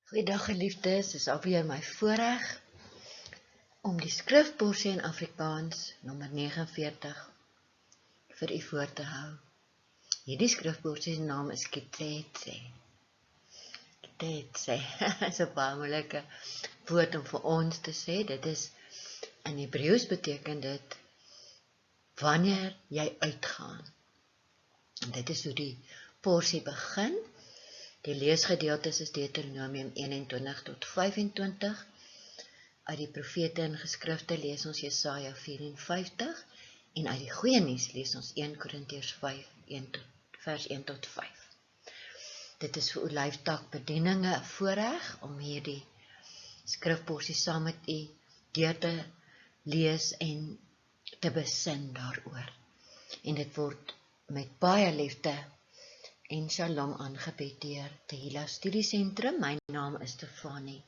Goeiedag geliefdes, dit is alweer my voorreg om die skrifporsie in Afrikaans nommer 49 vir u voor te hou. Hierdie skrifporsie se naam is Ki Tetze. Ki Tetze, is 'n baie moeilike woord om vir ons te sê. Dit is in Hebreëus beteken dit wanneer jy uitgaan. En dit is hoe die porsie begin. Die leesgedeeltes is Deuteronomium 21 tot 25. Uit die profete en geskrifte lees ons Jesaja 54 en uit die goeie nuus lees ons 1 Korintiërs 5 vers 1 tot 5. Dit is vir Olyftak Bedieninge 'n voorreg om hierdie skrifporsie saam met u deur te lees en te besin daaroor. En dit word met baie liefde en shalom aangebied deur die HEILIGE Studiesentrum. My naam is Stefanie.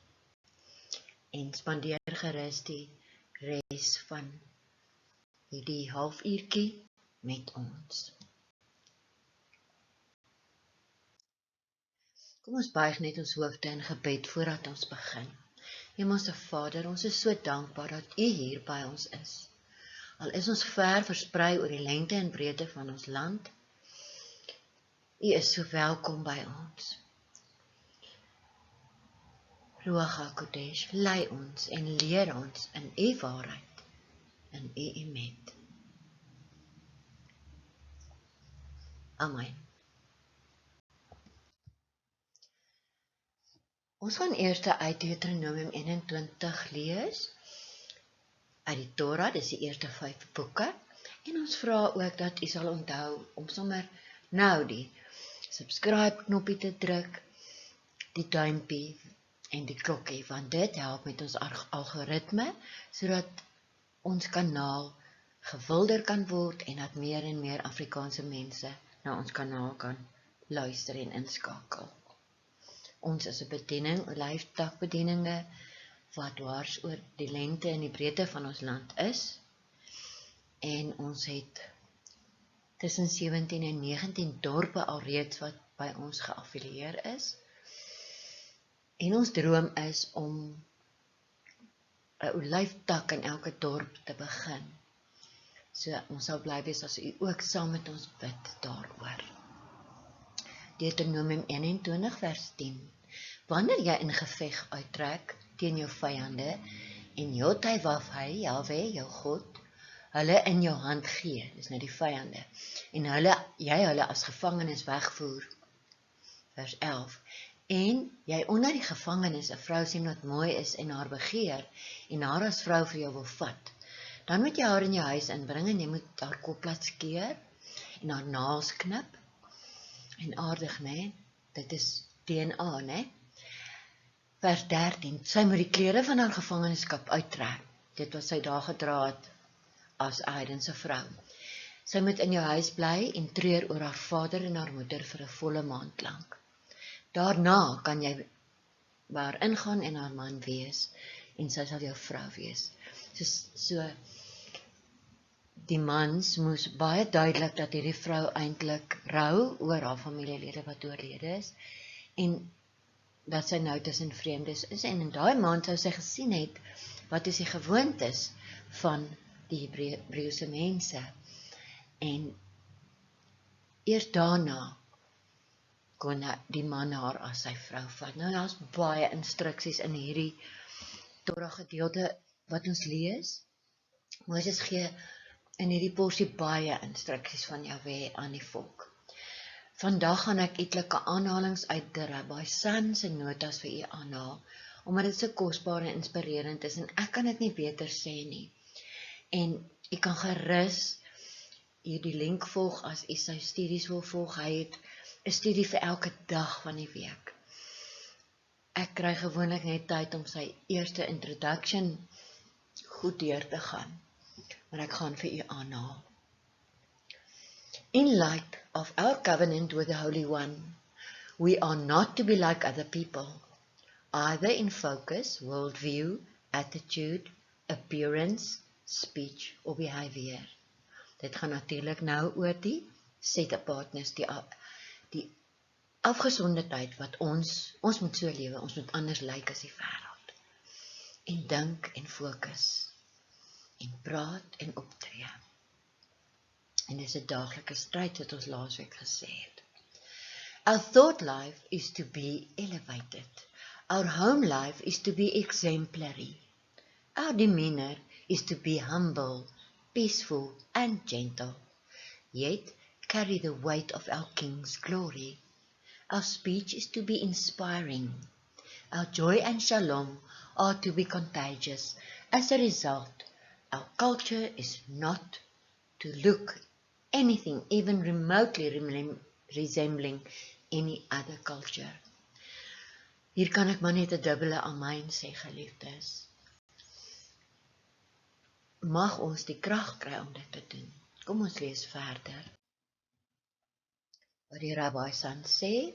En spandeer gerus die res van hierdie halfuurtjie met ons. Kom ons buig net ons hoofde in gebed voordat ons begin. Hemelse Vader, ons is so dankbaar dat u hier by ons is. Al is ons ver versprei oor die lengte en breedte van ons land, u is so welkom by ons. RUACH H'KODESH, lei ons en leer ons in u waarheid, in u met. Amen. Ons gaan eers uit Deuteronomium 21 lees, uit die Torah, dis die eerste 5 boeke, en ons vra ook dat u sal onthou om sommer nou die subscribe knoppie te druk, die duimpie en die klokkie, want dit help met ons algoritme, sodat ons kanaal gewilder kan word en dat meer en meer Afrikaanse mense na ons kanaal kan luister en inskakel. Ons is 'n bediening, Olyftak Bedieninge, wat dwars oor die lengte en die breedte van ons land is, en ons het tussen 17 en 19 dorpe alreeds wat by ons geaffilieer is. En ons droom is om 'n olyftak in elke dorp te begin. So ons sal bly wees as u ook saam met ons bid daaroor. Deuteronomium 21 vers 10. Wanneer jy in geveg uittrek teen jou vyande en hy, Jahwe, jou God, hulle in jou hand gee, dis nou die vyande, en jy hulle as gevangenes wegvoer, vers 11, en jy onder die gevangenes 'n vrou sien wat mooi is en haar begeer, en haar as vrou vir jou wil vat, dan moet jy haar in jou huis inbring, en jy moet haar kop laat skeer, en haar naels knip, en aardig, né? Dit is DNA, né? Vers 13, sy moet die klere van haar gevangenskap uittrek, dit wat sy daar gedra het, as heidense vrou. Sy moet in jou huis bly en treur oor haar vader en haar moeder vir 'n volle maand lank. Daarna kan jy by haar ingaan en haar man wees, en sy sal jou vrou wees. So die mans moes baie duidelik dat hierdie vrou eintlik rou oor haar familielede wat oorlede is, en dat sy nou tussen vreemdes is, en in daai maand sou sy gesien het, wat is die gewoontes van die Hebreëse mense, en eers daarna kon die man haar as sy vrou vat. Nou, daar's baie instruksies in hierdie Torah gedeelte wat ons lees. Moses gee in hierdie porsie baie instruksies van Jahwe aan die volk. Vandag gaan ek etlike aanhalings uit die Rabbi San se notas vir u aanhaal, omdat dit so kosbaar en inspirerend is, en ek kan dit nie beter sê nie. En u kan gerus hierdie link volg as u sy studies wil volg. Hy het 'n studie vir elke dag van die week. Ek kry gewoonlik net tyd om sy eerste introduction goed deur te gaan, maar ek gaan vir u aanhaal. In light of our covenant with the Holy One, we are not to be like other people, either in focus, worldview, attitude, appearance, speech or behavior. Dit gaan natuurlik nou oor die set-apartness, die afgesonderdheid wat ons moet so lewe, ons moet anders lyk as die wêreld. En dink en fokus. En praat en optree. En dis 'n daaglikse stryd wat ons laasweek gesê het. Our thought life is to be elevated. Our home life is to be exemplary. Our demeanor is to be humble, peaceful and gentle. Yet carry the weight of our King's glory. Our speech is to be inspiring. Our joy and shalom are to be contagious. As a result, our culture is not to look anything even remotely resembling any other culture. Hier kan ek maar net 'n dubbele amen sê, geliefdes. Mag ons die krag kry om dit te doen. Kom ons lees verder. Wat die Rabbi San sê,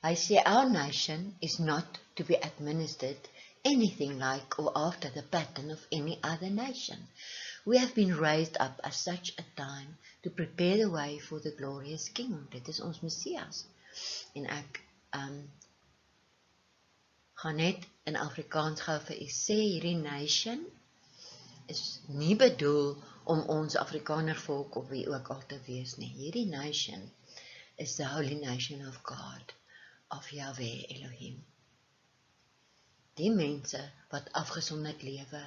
hy sê, our nation is not to be administered anything like or after the pattern of any other nation. We have been raised up at such a time to prepare the way for the glorious King. Dit is ons Messias. En ek gaan net in Afrikaans gou vir u sê, hierdie nation is nie bedoel om ons Afrikaner volk of wie ook al te wees nie. Hierdie nation is the holy nation of God, of Yahweh Elohim. Die mense wat afgesonderd lewe,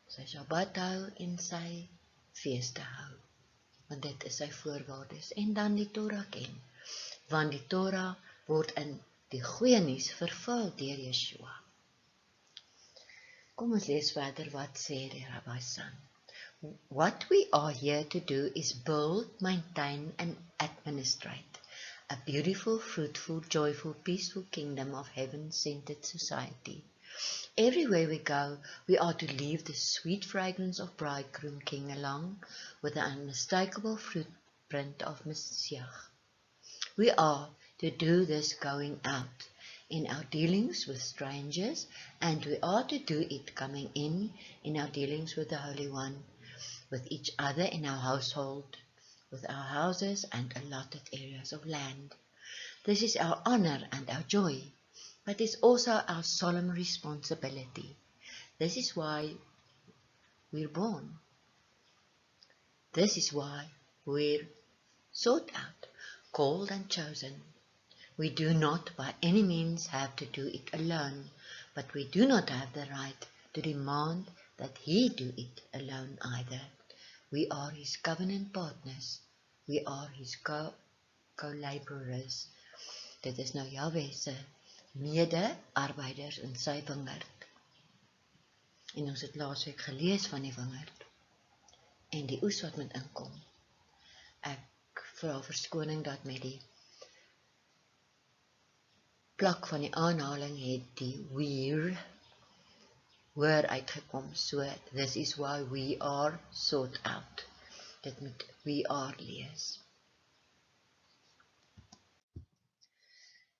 sy Shabbat hou en sy feeste hou, want dit is sy voorwaardes, en dan die Torah ken, want die Torah word in die goeie nuus vervul deur Yeshua. Kom ons lees verder wat sê die Rabbi San. What we are here to do is build, maintain and administrate a beautiful, fruitful, joyful, peaceful kingdom of heaven-centered society. Everywhere we go, we are to leave the sweet fragrance of bridegroom king along with the unmistakable footprint of Messiah. We are to do this going out in our dealings with strangers, and we are to do it coming in our dealings with the Holy One, with each other in our household, with our houses and allotted areas of land. This is our honor and our joy, but it's also our solemn responsibility. This is why we're born. This is why we're sought out, called and chosen. We do not by any means have to do it alone, but we do not have the right to demand that He do it alone either. We are His covenant partners. We are His co-laborers. Dit is nou Yahweh se mede-arbeiders in sy wingerd. En ons het laasweek gelees van die wingerd en die oes wat moet inkom. Ek vra verskoning dat met die plak van die aanhaling het die hoor uitgekom. So, this is why we are sought out. Dit moet we are lees.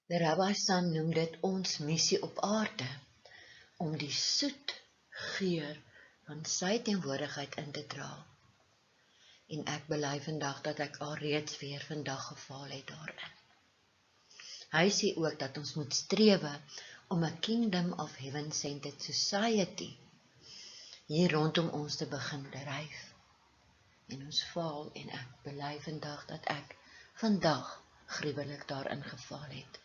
De Rabbi San noem dit ons missie op aarde, om die soet geur van sy teenwoordigheid in te dra. En ek bely vandag dat ek al reeds weer vandag gefaal het daarin. Hy sê ook dat ons moet strewe om 'n kingdom of heaven-centered society hier rondom ons te begin dryf. En ons faal en ek bely vandag dat ek vandag gruwelik daarin gefaal het.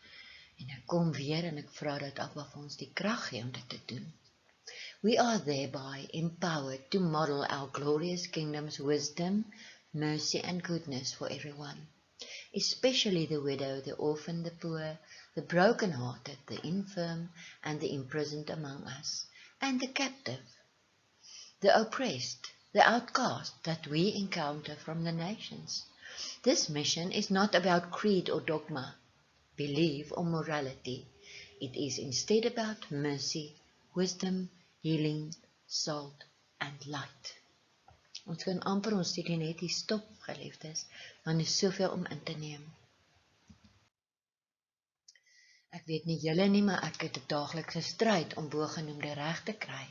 En ek kom weer en ek vra dat Abba vir ons die krag gee om dit te doen. We are thereby empowered to model our glorious kingdom's wisdom, mercy and goodness for everyone, especially the widow, the orphan, the poor, the broken-hearted, the infirm, and the imprisoned among us, and the captive, the oppressed, the outcast that we encounter from the nations. This mission is not about creed or dogma, belief or morality. It is instead about mercy, wisdom, healing, salt, and light. Ons kan amper ons studie net hier stop, geliefdes, want er is soveel om in te neem. Ek weet nie julle nie, maar ek het 'n daaglikse stryd om bogenoemde reg te kry.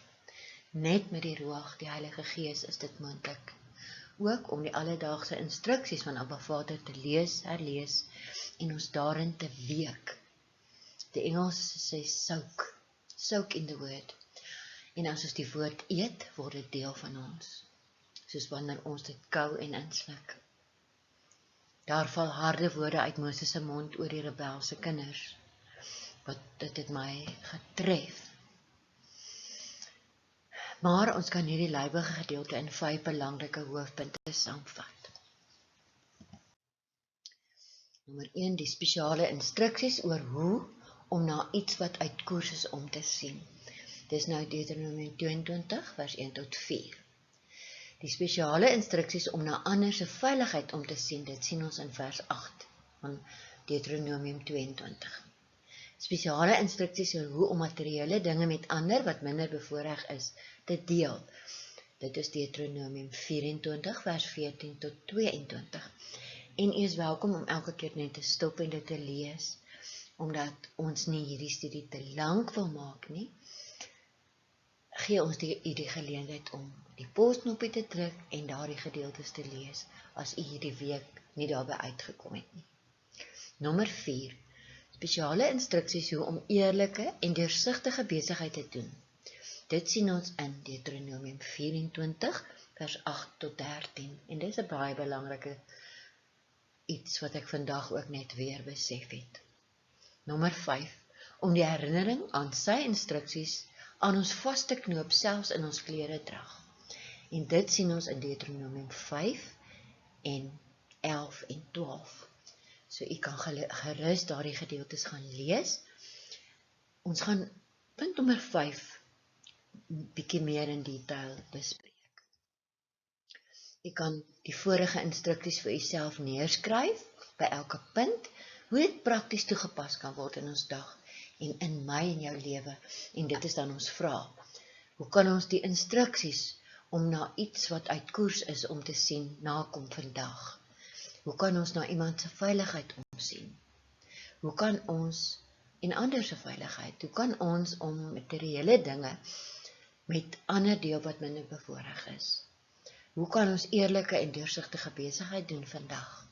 Net met die RUACH, die Heilige Gees, is dit moontlik ook om die alledaagse instruksies van Abba Vader te lees, herlees en ons daarin te week. Die Engels sê soak in the word. En as ons die woord eet, word dit deel van ons, soos wanneer ons dit kou en insluk. Daar val harde woorde uit Moshe se mond oor die rebelse kinders, wat dit het my getref. Maar ons kan hierdie lywige gedeelte in 5 belangrike hoofpunte saamvat. Nommer 1, die spesiale instruksies oor hoe om na iets wat uit koers is om te sien. Dis nou Deuteronomium 22 vers 1 tot 4. Die spesiale instruksies om na ander se veiligheid om te sien, dit sien ons in vers 8 van Deuteronomium 22. Spesiale instruksies oor hoe om materiële dinge met ander wat minder bevoorreg is te deel. Dit is Deuteronomium 24 vers 14 tot 22. En u is welkom om elke keer net te stop en dit te lees, omdat ons nie hierdie studie te lank wil maak nie. Gee ons die geleentheid om die pausknopie te druk en daardie gedeeltes te lees, as u hierdie week nie daarby uitgekom het nie. Nommer 4. Spesiale instruksies hoe om eerlike en deursigtige besigheid te doen. Dit sien ons in Deuteronomium 24 vers 8 tot 13. En dit is 'n baie belangrike iets wat ek vandag ook net weer besef het. Nommer 5. Om die herinnering aan sy instruksies aan ons vas te knoop, selfs in ons kleredrag. En dit sien ons in Deuteronomium 5 en 11 en 12. So u kan gerus daardie gedeeltes gaan lees. Ons gaan punt nommer 5 bietjie meer in detail bespreek. U kan die vorige instruksies vir uself neerskryf by elke punt, hoe dit prakties toegepas kan word in ons dag en in my en jou lewe. En dit is dan ons vraag. Hoe kan ons die instruksies om na iets wat uit koers is om te sien, nakom vandag? Hoe kan ons na iemand se veiligheid omsien? Hoe kan ons, en ander se veiligheid, hoe kan ons om materiële dinge met ander deel wat minder bevoorreg is? Hoe kan ons eerlike en deursigtige besigheid doen vandag?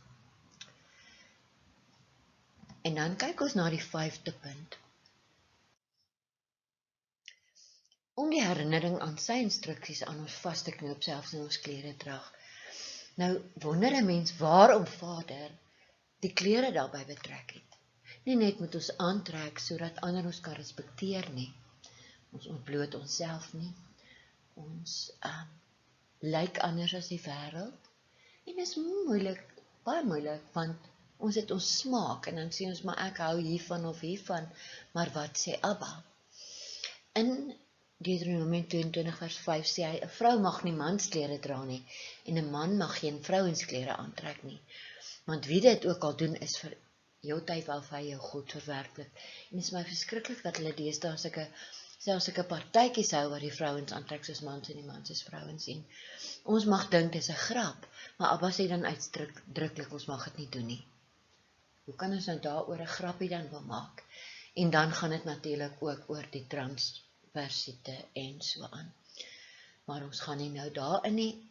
En dan kyk ons na die 5de punt. Om die herinnering aan sy instruksies aan ons vas te knoop, selfs in ons kleredrag. Nou wonder 'n mens waarom Vader die klere daarbey betrek het. Nie net moet ons aantrek sodat ander ons kan respekteer nie. Ons ontbloot onsself nie. Ons lyk anders as die wêreld. En dit is moeilik, baie moeilik, want ons het ons smaak en dan sê ons maar ek hou hiervan of hiervan, maar wat sê Abba? In Deuteronomium 22 vers 5 sê hy, 'n vrou mag nie mansklere dra nie, en 'n man mag geen vrouensklere aantrek nie. Want wie dit ook al doen, is vir jou tyd wel vir jou goed verwerklik. En dit is my verskriklik dat hulle deesdae selfs sulke partytjies hou waar die vrouens aantrek soos mans en die mans soos vrouens sien. Ons mag dink dis 'n grap, maar Abba sê dan uitdruklik ons mag dit nie doen nie. Hoe kan ons nou daaroor 'n grappie dan wil maak? En dan gaan dit natuurlik ook oor die transversite en so aan. Maar ons gaan nie nou daarin nie.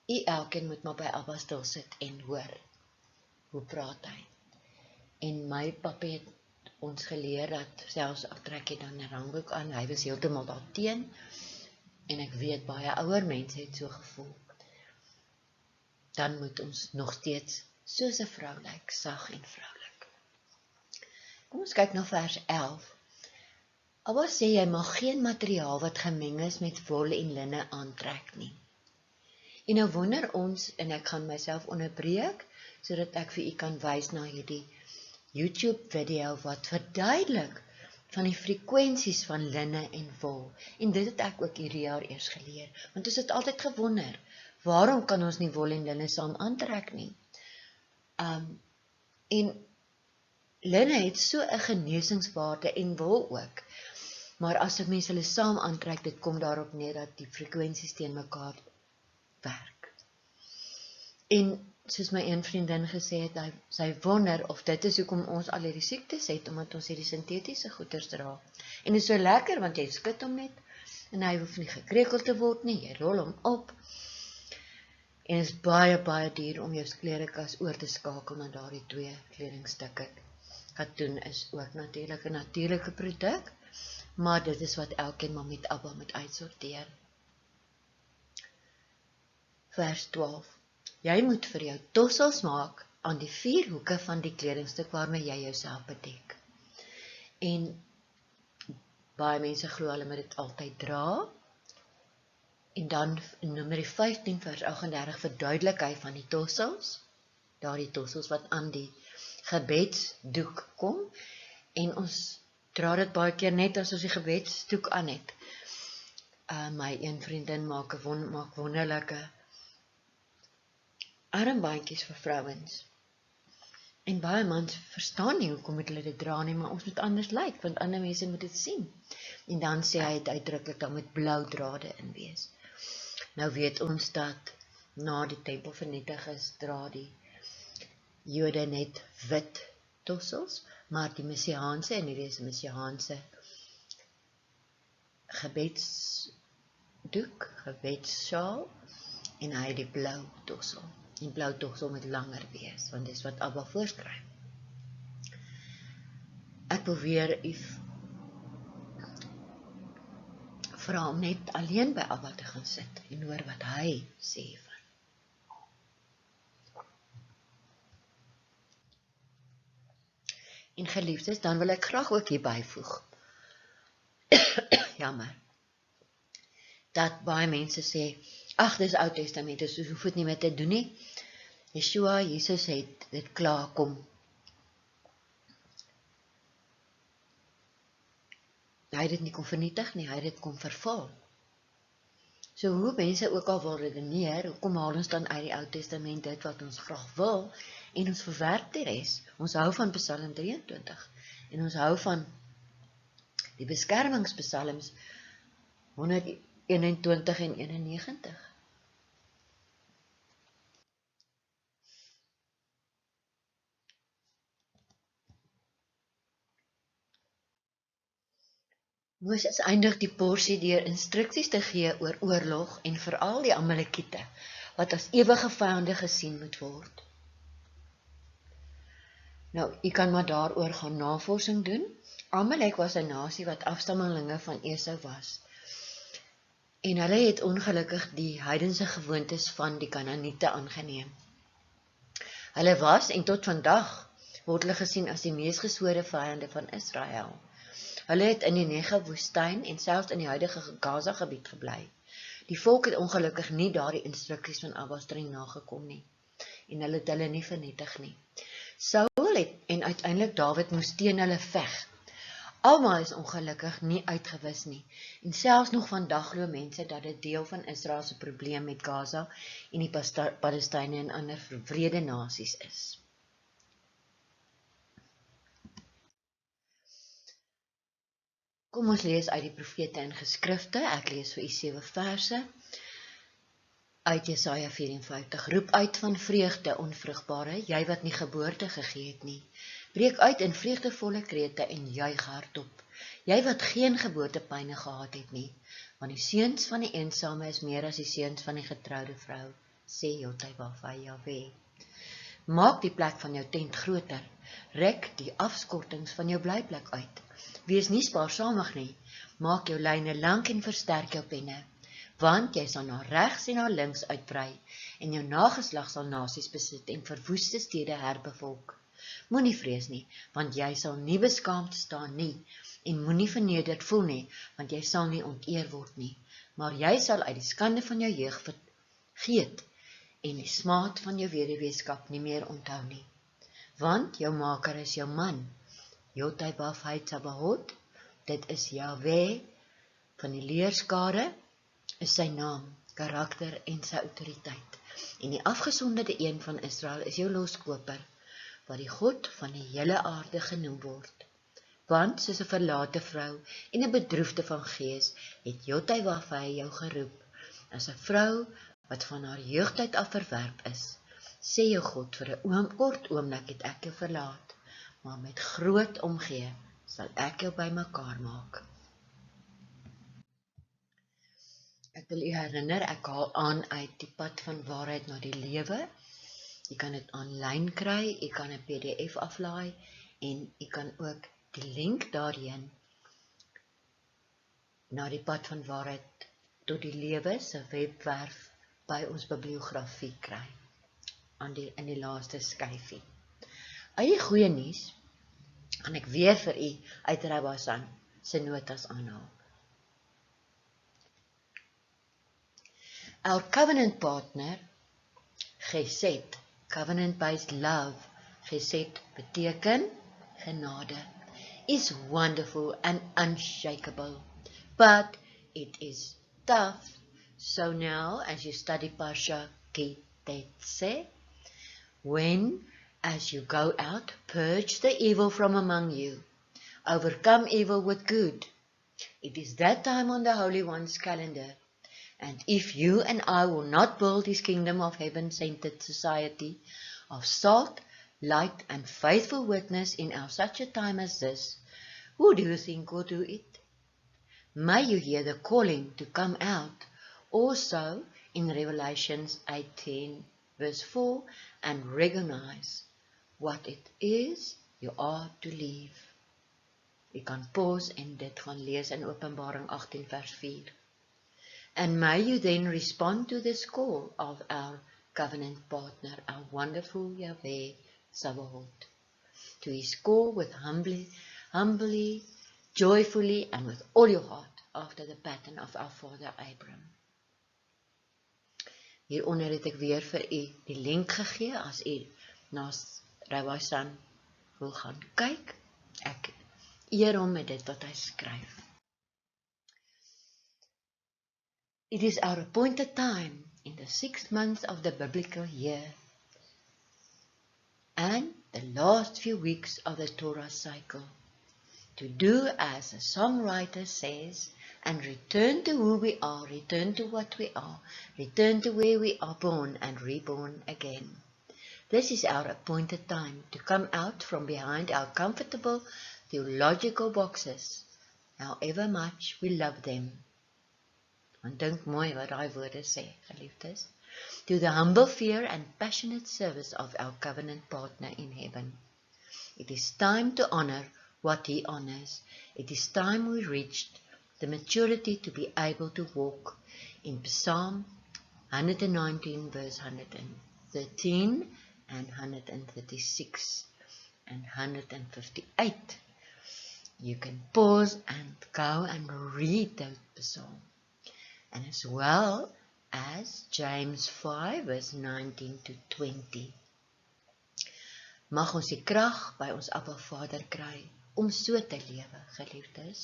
U elkeen moet maar by Abba stil sit en hoor. Hoe praat hy? En my pappa het ons geleer dat selfs al trek jy dan 'n rangboek aan, hy was heeltemal daarteen. En ek weet baie ouer mense het so gevoel. Dan moet ons nog steeds soos 'n vrou lyk, sag en vroulik. Kom ons kyk na vers 11. Abba sê jy mag geen materiaal wat gemeng is met wol en linne aantrek nie. En nou wonder ons, en ek gaan myself onderbreek, sodat ek vir u kan wys na hierdie YouTube video wat verduidelik van die frekwensies van linne en wol. En dit het ek ook hierdie jaar eers geleer, want ons het altyd gewonder, waarom kan ons nie wol en linne saam aantrek nie? En linne het so 'n genesingswaarde en wol ook, maar as 'n mens hulle saam aantrek, dit kom daarop neer dat die frekwensies teen mekaar werk. En soos my een vriendin gesê het, sy wonder of dit is hoekom ons al hierdie siektes het, omdat ons hierdie sintetiese goeders dra. En dit is so lekker, want jy skud hom net, en hy hoef nie gekrekel te word nie, jy rol hom op. En is baie, baie duur om jou klerekas oor te skakel na daardie 2 kledingstukke. Katoen is ook natuurlik 'n natuurlike produk, maar dit is wat elkeen maar met Abba moet uitsorteer. Vers 12. Jy moet vir jou tossels maak aan die 4 hoeke van die kledingstuk waarmee jy jouself bedek. En baie mense glo hulle moet dit altyd dra. En dan in nummer 15 vers 38 verduidelik hy van die tossels. Daardie tossels wat aan die gebedsdoek kom. En ons dra dit baie keer net as ons die gebedsdoek aan het. My een vriendin maak wonderlike armbandjies vir vrouens. En baie mans verstaan nie hoekom moet hulle dit dra nie, maar ons moet anders lyk, want ander mense moet dit sien. En dan sê hy het uitdruklik dan met blou drade in wees. Nou weet ons dat na die tempel vernietig is, dra die Jode net wit tossels, maar die Messiaanse en hierdie is 'n Messiaanse gebedsdoek, gebedssjaal, en hy het die blou tossel. En blou tossel moet langer wees, want dis wat Abba voorskryf. Ek wil weer vra om net alleen by Abba te gaan sit en hoor wat hy sê van. En geliefdes, dan wil ek graag ook hier byvoeg. Jammer. Dat baie mense sê, ag, dis Ou Testament, dus hoef dit nie meer te doen nie. Yeshua, Jesus het dit klaar kom. Hy het dit nie kom vernietig nie, hy het dit kom vervul. So hoe mense ook al wil redeneer, hoekom haal ons dan uit die Ou Testament dit wat ons graag wil, en ons verwerp die res. Ons hou van Psalm 23, en ons hou van die beskermingspsalms 121 en 91. Moses eindig die porsie deur instruksies te gee oor oorlog en veral die Amalekiete, wat as ewige vyande gesien moet word. Nou, u kan maar daaroor gaan navorsing doen. Amalek was 'n nasie wat afstammelinge van Esau was. En hulle het ongelukkig die heidense gewoontes van die Kanaaniete aangeneem. Hulle was en tot vandag word hulle gesien as die mees gesore vyande van Israel. Hulle het in die Negev-woestyn en selfs in die huidige Gaza gebied gebly. Die volk het ongelukkig nie daardie instruksies van Abba streng nagekom nie. En hulle het hulle nie vernietig nie. Saul het en uiteindelik Dawid moes teen hulle veg. Almal is ongelukkig nie uitgewis nie. En selfs nog vandag glo mense dat dit deel van Israel se probleem met Gaza en die Palestynë en ander vrede nasies is. Kom ons lees uit die profete en geskrifte. Ek lees vir u 7 verse. Uit Jesaja 54. Roep uit van vreugde, onvrugbare, jy wat nie geboorte gegee het nie. Breek uit in vreugdevolle krete en juig hardop. Jy wat geen geboortepyne gehad het nie, want die seuns van die eensame is meer as die seuns van die getroude vrou, sê Jahwe. Maak die plek van jou tent groter, rek die afskortings van jou blyplek uit. Wees nie spaarsamig nie, maak jou lyne lank en versterk jou penne, want jy sal na regs en na links uitbrei, en jou nageslag sal nasies besit en verwoeste stede herbevolk. Moenie vrees nie, want jy sal nie beskaamd staan nie, en moenie vernederd voel nie, want jy sal nie onteer word nie, maar jy sal uit die skande van jou jeug vergeet, en die smaad van jou weduweeskap nie meer onthou nie. Want jou maker is jou man, Jotibaf, dit is Jahwe, van die leerskare, is sy naam, karakter en sy autoriteit. En die afgesonderde een van Israel is jou loskoper, wat die God van die hele aarde genoem word. Want soos 'n verlate vrou en 'n bedroefde van gees, het Jotibaf jou geroep, as 'n vrou wat van haar jeugtyd af verwerp is. Sê jou God, vir 'n kort oomblik het ek jou verlaat, maar met groot omgee sal ek jou bymekaar maak. Ek wil u herinner, ek haal aan uit die pad van waarheid na die lewe. Jy kan dit aanlyn kry, jy kan 'n PDF aflaai en jy kan ook die link daarheen na die pad van waarheid tot die lewe se webwerf by ons bibliografie kry in die laaste skyfie. Uit die goeie nuus gaan ek weer vir u uit Rabbi se notas aanhaal. Our covenant partner, Gesed, covenant-based love, Gesed beteken genade, is wonderful and unshakable, but it is tough. So now, as you study Parsha Ki Tetze, when, as you go out, purge the evil from among you, overcome evil with good. It is that time on the Holy One's calendar. And if you and I will not build his kingdom of heaven-centered society of salt, light, and faithful witness in our such a time as this, who do you think will do it? May you hear the calling to come out, also in Revelations 18, verse 4, and recognize what it is you are to leave. You kan pause en dit gaan lees in Openbaring 18, vers 4. And may you then respond to this call of our covenant partner, our wonderful Yahweh Sabaoth, to his call with humbly, joyfully, and with all your heart, after the pattern of our father Abraham. Hieronder het ek weer vir u die link gegee, as u na Rabbi San wil gaan kyk. Ek eer hom met dit wat hy skryf. It is our appointed time in the 6th month of the biblical year and the last few weeks of the Torah cycle to do as the songwriter says and return to who we are, return to what we are, return to where we are born and reborn again. This is our appointed time to come out from behind our comfortable theological boxes, however much we love them. Want dink mooi wat daai woorde sê, geliefdes. To the humble fear and passionate service of our covenant partner in heaven. It is time to honor what he honors. It is time we reached the maturity to be able to walk in Psalm 119 verse 113 and 136 and 158. You can pause and go and read those psalms. And as well as James 5 verse 19 to 20. Mag ons die krag by ons Abba Vader kry om so te lewe, geliefdes.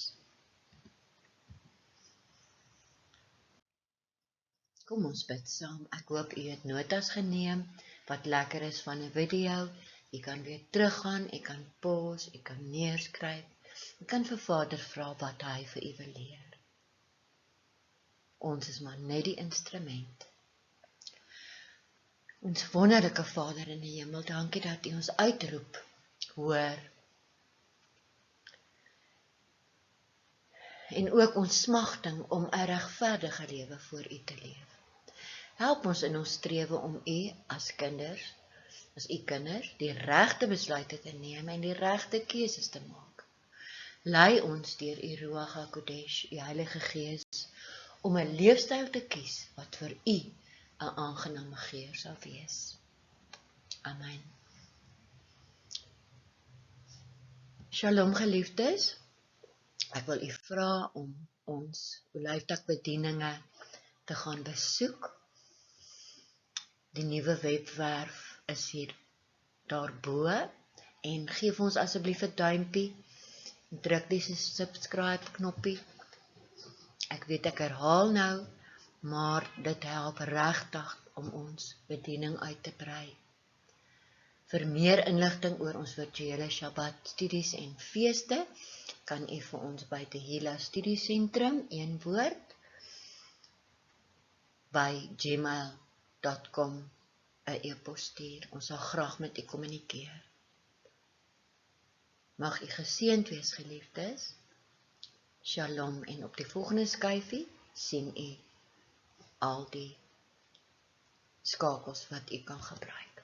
Kom ons bid saam. Ek hoop u het notas geneem, wat lekker is van 'n video. U kan weer teruggaan, u kan pause, u kan neerskryf. U kan vir Vader vra wat hy vir u wil leer. Ons is maar net die instrument. Ons wonderlike Vader in die hemel, dankie dat u ons uitroep, hoor. En ook ons smagting om 'n regverdige lewe voor u te leef. Help ons in ons strewe om u as kinders, as u kinders, die regte besluite te neem en die regte keuses te maak. Lei ons deur u RUACH H'KODESH, u Heilige Gees, om 'n leefstyl te kies wat vir u 'n aangename geur sal wees. Amen. Shalom geliefdes. Ek wil u vra om ons Olyftak bedieninge te gaan besoek. Die nuwe webwerf is hier daarbo en geef ons asseblief 'n duimpie. Druk die subscribe knoppie. Ek weet ek herhaal nou, maar dit help regtig om ons bediening uit te brei. Vir meer inligting oor ons virtuele Shabbat studies en feeste, kan u vir ons by die Hila Studiesentrum, een woord, by gmail.com 'n e-pos stuur. Ons sal graag met u kommunikeer. Mag u geseënd wees, geliefdes. Shalom, en op die volgende skyfie sien u al die skakels wat u kan gebruik.